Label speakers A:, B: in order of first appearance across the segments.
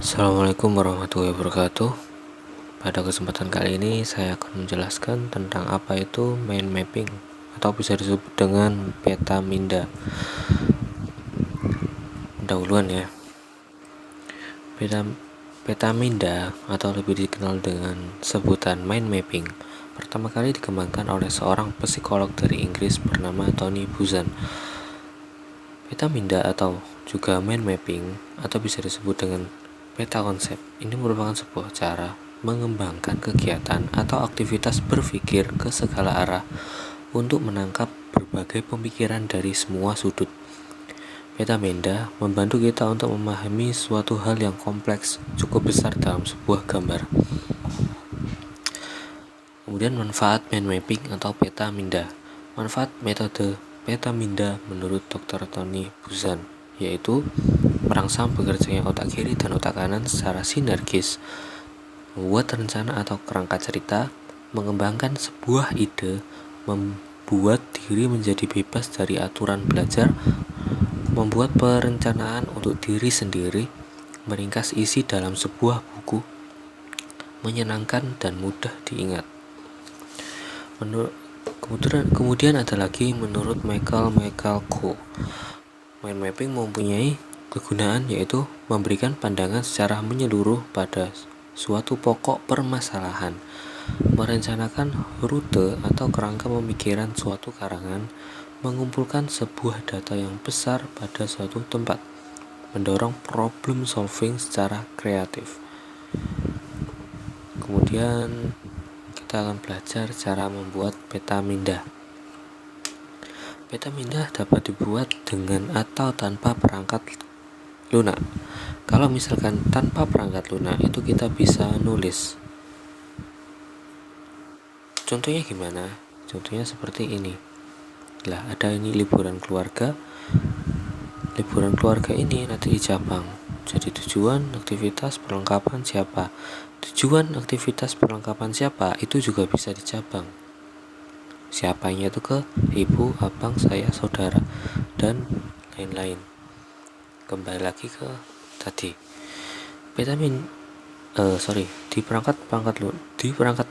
A: Assalamualaikum warahmatullahi wabarakatuh. Pada kesempatan kali ini saya akan menjelaskan tentang apa itu mind mapping atau bisa disebut dengan peta minda. Pendahuluan ya. Peta minda atau lebih dikenal dengan sebutan mind mapping pertama kali dikembangkan oleh seorang psikolog dari Inggris bernama Tony Buzan. Peta minda atau juga mind mapping atau bisa disebut dengan peta konsep ini merupakan sebuah cara mengembangkan kegiatan atau aktivitas berpikir ke segala arah untuk menangkap berbagai pemikiran dari semua sudut. Peta minda membantu kita untuk memahami suatu hal yang kompleks cukup besar dalam sebuah gambar. Kemudian manfaat mind mapping atau peta minda. Manfaat metode peta minda menurut Dr. Tony Buzan yaitu merangsang bekerjanya otak kiri dan otak kanan secara sinergis, membuat rencana atau kerangka cerita, mengembangkan sebuah ide, membuat diri menjadi bebas dari aturan belajar, membuat perencanaan untuk diri sendiri, meringkas isi dalam sebuah buku, menyenangkan dan mudah diingat. Kemudian ada lagi menurut Michael Coe, mind mapping mempunyai kegunaan yaitu memberikan pandangan secara menyeluruh pada suatu pokok permasalahan, merencanakan rute atau kerangka pemikiran suatu karangan, mengumpulkan sebuah data yang besar pada suatu tempat, mendorong problem solving secara kreatif. Kemudian kita akan belajar cara membuat peta minda. Peta minda dapat dibuat dengan atau tanpa perangkat lunak. Kalau misalkan tanpa perangkat lunak itu kita bisa nulis. Contohnya gimana? Contohnya seperti ini. Lah, ada ini liburan keluarga. Liburan keluarga ini nanti dicabang. Jadi tujuan, aktivitas, perlengkapan siapa. Tujuan, aktivitas, perlengkapan siapa itu juga bisa dicabang. Siapanya itu ke ibu, abang, saya, saudara, dan lain-lain. Kembali lagi ke tadi. Di perangkat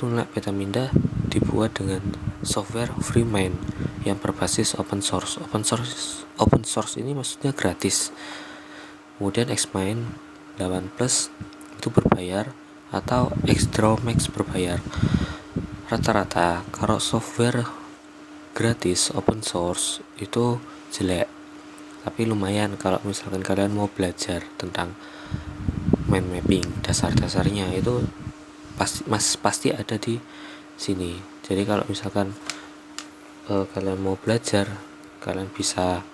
A: lunak peta minda dibuat dengan software Freemind yang berbasis open source. Open source ini maksudnya gratis. Kemudian Xmind 8 Plus itu berbayar atau Xdrawmax berbayar. Rata-rata kalau software gratis open source itu jelek, tapi lumayan kalau misalkan kalian mau belajar tentang mind mapping, dasar-dasarnya itu pasti ada di sini. Jadi kalau misalkan kalian mau belajar, kalian bisa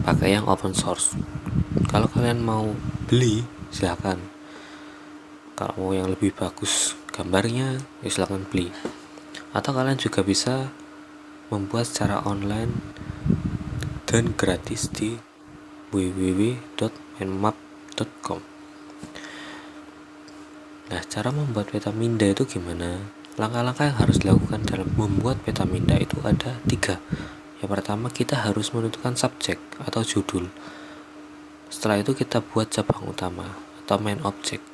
A: pakai yang open source. Kalau kalian mau beli, silakan. Kalau mau yang lebih bagus gambarnya, ya silakan beli. Atau kalian juga bisa membuat secara online dan gratis di www.mindmap.com. Nah, cara membuat peta minda itu gimana? Langkah-langkah yang harus dilakukan dalam membuat peta minda itu ada 3. Yang pertama, kita harus menentukan subjek atau judul. Setelah itu kita buat cabang utama atau main object.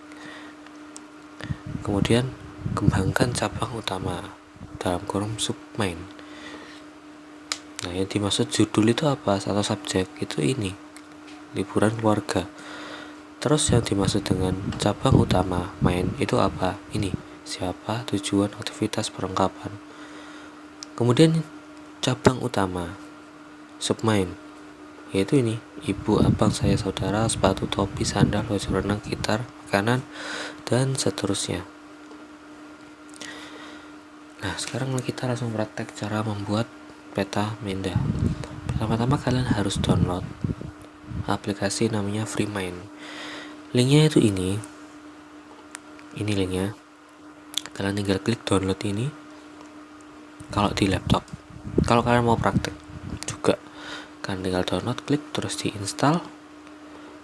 A: Kemudian kembangkan cabang utama dalam kurung submain. Nah, yang dimaksud judul itu apa atau subjek itu ini liburan keluarga. Terus yang dimaksud dengan cabang utama main itu apa? Ini siapa, tujuan, aktivitas, perlengkapan. Kemudian cabang utama submain yaitu ini ibu, abang, saya, saudara, sepatu, topi, sandal, baju renang, gitar, makanan, dan seterusnya. Nah, sekarang kita langsung praktek cara membuat peta minda. Pertama-tama kalian harus download aplikasi namanya Freemind. Linknya itu ini linknya. Kalian tinggal klik download ini kalau di laptop. Kalau kalian mau praktek juga, kalian tinggal download, klik, terus diinstal.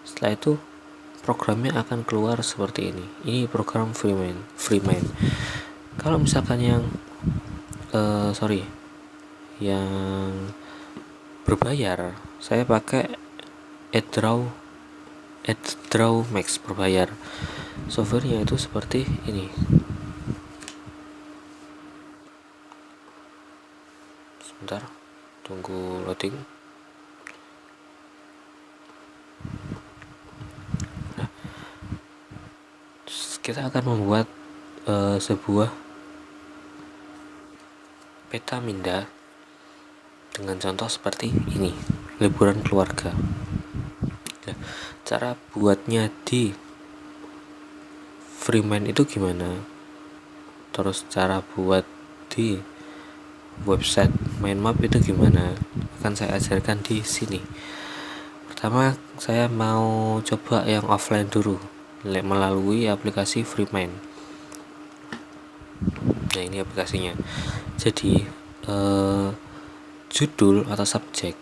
A: Setelah itu programnya akan keluar seperti ini. Ini program Freemind. Kalau misalkan yang berbayar, saya pakai AdDraw Max berbayar. Softwarenya itu seperti ini. Sebentar, tunggu loading. Nah, kita akan membuat sebuah peta minda dengan contoh seperti ini, liburan keluarga. Nah, cara buatnya di Freemind itu gimana? Terus cara buat di website Mindmap itu gimana? Akan saya ajarkan di sini. Pertama, saya mau coba yang offline dulu melalui aplikasi Freemind. Nah, ini aplikasinya. Jadi judul atau subjek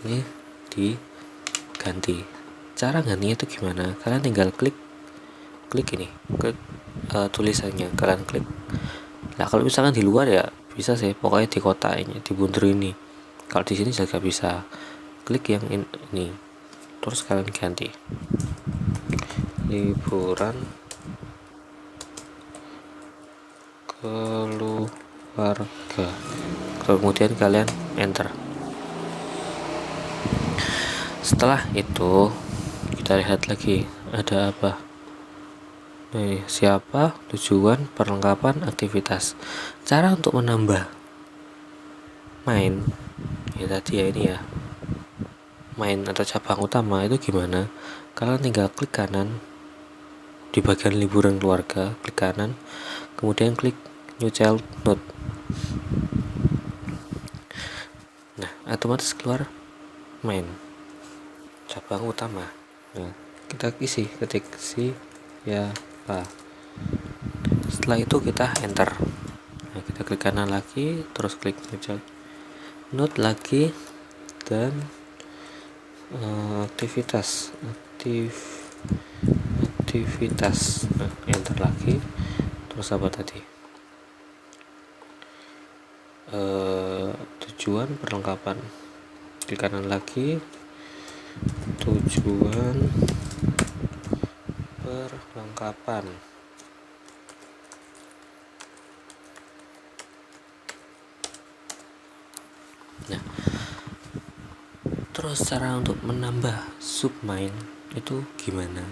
A: ini diganti. Cara gantinya itu gimana? Kalian tinggal klik ini, klik tulisannya, kalian klik. Nah, kalau misalkan di luar ya bisa sih, pokoknya di kotak ini, di bundur ini. Kalau di sini juga bisa, klik yang ini, terus kalian ganti liburan keluarga, kemudian kalian enter. Setelah itu kita lihat lagi ada apa. Siapa, tujuan, perlengkapan, aktivitas. Cara untuk menambah main ya tadi ya, ini ya, main atau cabang utama itu gimana? Kalian tinggal klik kanan di bagian liburan keluarga, klik kanan, kemudian klik new child note. Nah, otomatis keluar main cabang utama. Nah, kita ketik ya Pak. Setelah itu kita enter. Nah, kita klik kanan lagi, terus klik note lagi, dan aktivitas. Nah, enter lagi, terus apa tadi? Tujuan, perlengkapan. Klik kanan lagi, tujuan, perlengkapan. Nah, terus cara untuk menambah submain itu gimana?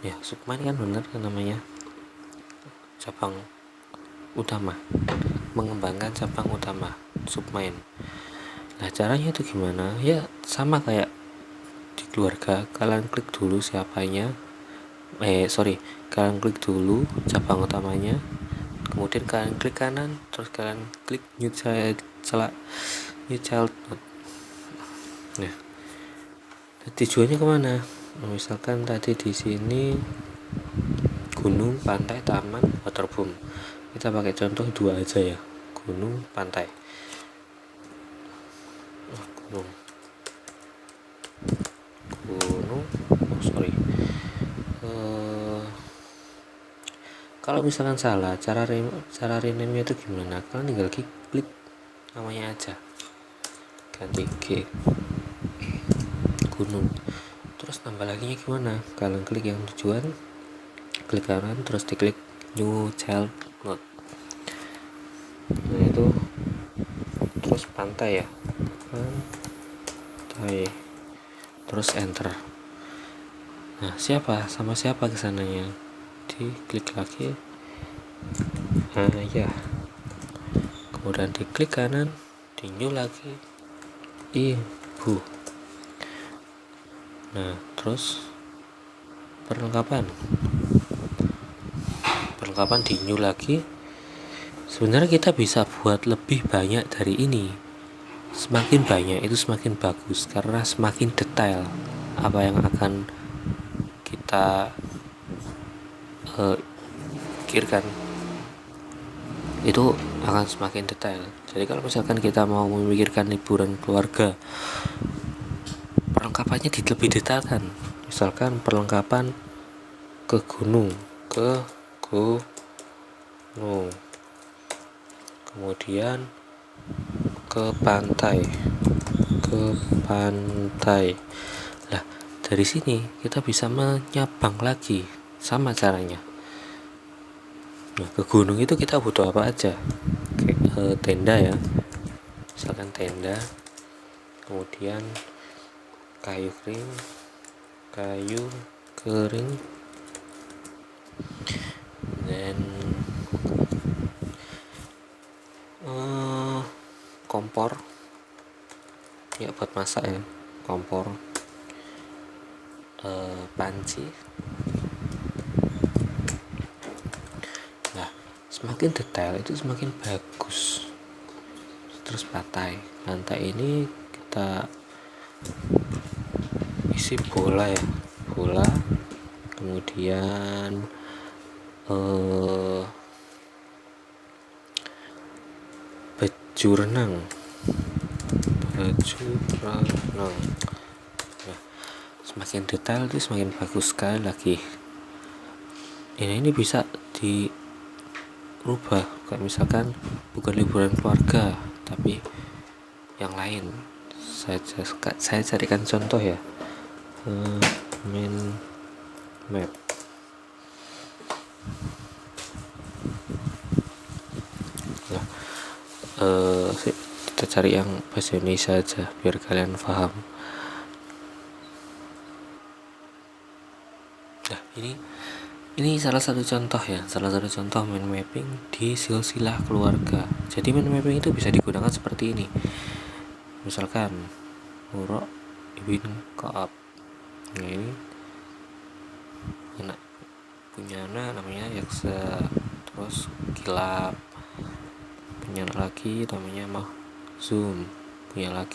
A: Ya, submain kan benar kan namanya, cabang utama, mengembangkan cabang utama, submain. Nah, caranya itu gimana? Ya sama kayak di keluarga, kalian klik dulu siapanya, kalian klik dulu cabang utamanya, kemudian kalian klik kanan, terus kalian klik new child note. Nah, tujuannya kemana? Misalkan tadi di sini gunung, pantai, taman, waterboom. Kita pakai contoh 2 aja ya, gunung, pantai. Kalau misalkan salah, cara rename itu gimana? Kalian tinggal klik namanya aja, ganti G, gunung. Terus tambah lagi gimana? Kalian klik yang tujuan, klik kanan, terus diklik new child note. Nah, itu terus pantai ya, pantai, terus enter. Nah, sama siapa kesananya? Diklik lagi, ya, kemudian diklik kanan, di new lagi, ibu. Nah, terus perlengkapan di new lagi. Sebenarnya kita bisa buat lebih banyak dari ini. Semakin banyak itu semakin bagus, karena semakin detail apa yang akan kita pikirkan itu akan semakin detail. Jadi kalau misalkan kita mau memikirkan liburan keluarga, perlengkapannya lebih detailkan. Misalkan perlengkapan ke gunung, kemudian ke pantai. Nah, dari sini kita bisa menyabang lagi, sama caranya. Nah, ke gunung itu kita butuh apa aja? Kayak tenda ya, misalkan tenda, kemudian kayu kering, dan kompor ya buat masak ya, kompor, panci. Nah, semakin detail itu semakin bagus. Terus lantai ini kita isi bola ya, kemudian baju renang. Nah, semakin detail itu semakin bagus. Sekali lagi, ini bisa dirubah, kayak misalkan bukan liburan keluarga tapi yang lain. Saya carikan contoh ya, main map. Nah, kita cari yang bahasa Indonesia aja biar kalian paham. Nah, ini salah satu contoh mind mapping di silsilah keluarga. Jadi mind mapping itu bisa digunakan seperti ini. Misalkan Murok Ibn Ka'ab. Nah, ini anak punya anak namanya Yaksa, terus Kilab punya anak lagi namanya Mahzum, punya anak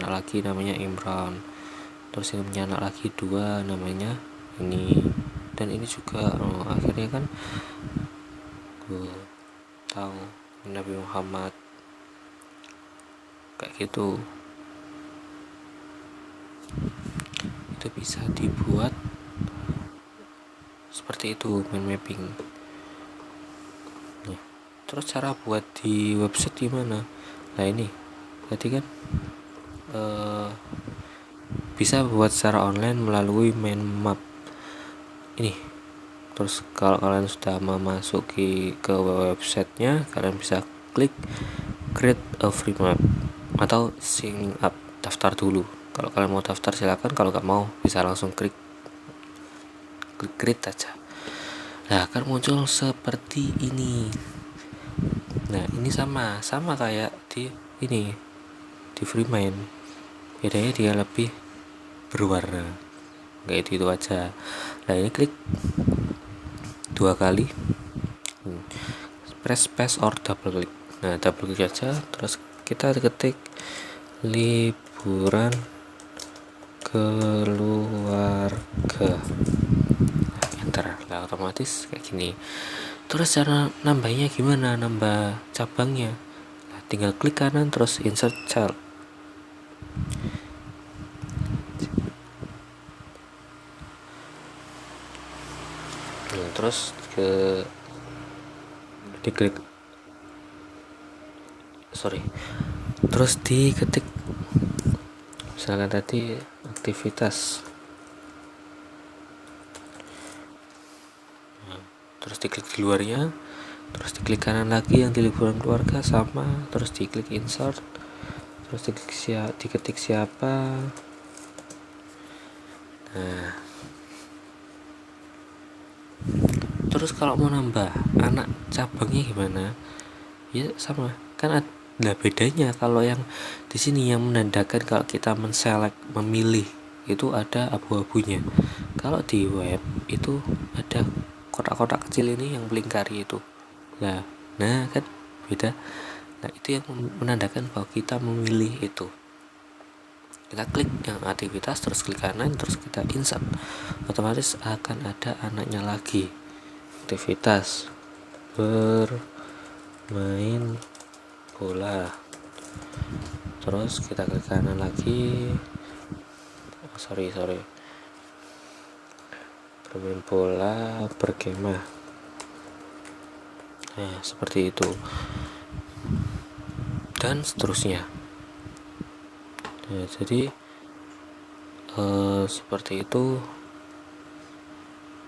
A: lagi namanya Imran, terus ini punya anak lagi 2 namanya ini, dan ini juga akhirnya kan tahu Nabi Muhammad kayak gitu. Itu bisa dibuat seperti itu mind mapping. Nah, terus cara buat di website gimana? Nah, ini tadi kan bisa buat secara online melalui mind map ini. Terus kalau kalian sudah memasuki ke websitenya, kalian bisa klik create a free map atau sign up, daftar dulu. Kalau kalian mau daftar silakan, kalau nggak mau bisa langsung klik create aja. Nah, akan muncul seperti ini. Nah, ini sama kayak di Freemind, bedanya dia lebih berwarna, kayak itu aja. Nah, ini klik 2 kali, press space or double klik. Nah, double klik aja, terus kita ketik liburan keluarga, enter. Nah, otomatis kayak gini. Terus cara nambahnya gimana? Nambah cabangnya, nah, tinggal klik kanan terus insert child. Nah, terus terus diketik misalkan tadi aktivitas, terus diklik di luarnya, terus diklik kanan lagi yang di liburan keluarga sama, terus diklik insert, terus diketik siapa. Nah, terus kalau mau nambah anak cabangnya gimana? Ya sama kan. Nah, bedanya kalau yang di sini yang menandakan kalau kita memilih itu ada abu-abunya. Kalau di web itu ada kotak-kotak kecil ini yang melingkari itu. Nah kan beda. Nah, itu yang menandakan bahwa kita memilih itu. Kita klik yang aktivitas, terus klik kanan, terus kita insert, otomatis akan ada anaknya lagi, aktivitas bermain bola. Terus kita klik kanan lagi, bermain bola, berkemah. Nah, seperti itu dan seterusnya. Nah, jadi Seperti itu.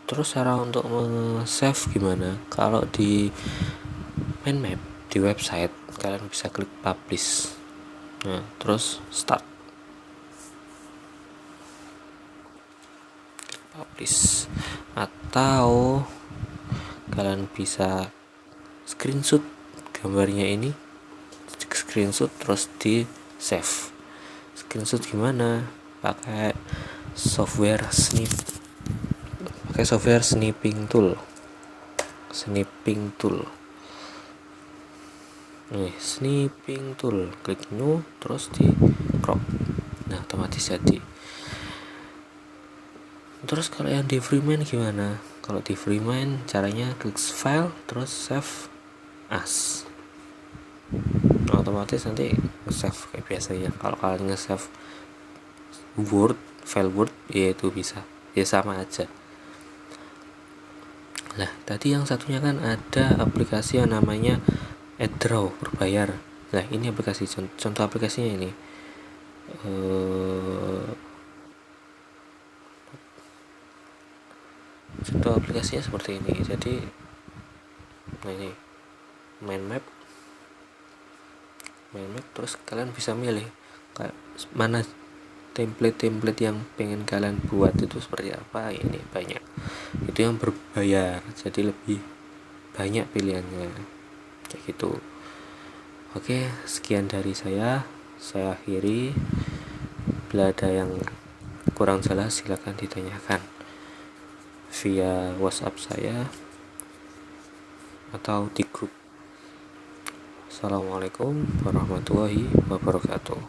A: Terus cara untuk save gimana? Kalau di mind map di website kalian bisa klik publish. Nah, terus start. Publish. Atau kalian bisa screenshot gambarnya ini, screenshot terus di save. Screenshot gimana? Pakai software snipping tool. Snipping tool, klik new terus di crop. Nah, otomatis jadi. Terus kalau yang di Freeman gimana? Kalau di Freeman caranya klik file terus save as. Nah, otomatis nanti save kayak biasanya. Kalau kalian nge-save file Word ya itu bisa. Ya sama aja. Nah, tadi yang satunya kan ada aplikasi yang namanya AdDraw berbayar. Nah, ini aplikasi contoh aplikasinya ini. Contoh aplikasinya seperti ini. Jadi, nah ini mind map terus kalian bisa milih kayak mana template yang pengen kalian buat itu seperti apa. Ini banyak. Itu yang berbayar, jadi lebih banyak pilihannya. Kayak gitu. Oke, sekian dari saya akhiri. Bila ada yang kurang jelas silakan ditanyakan via WhatsApp saya atau di grup. Assalamualaikum warahmatullahi wabarakatuh.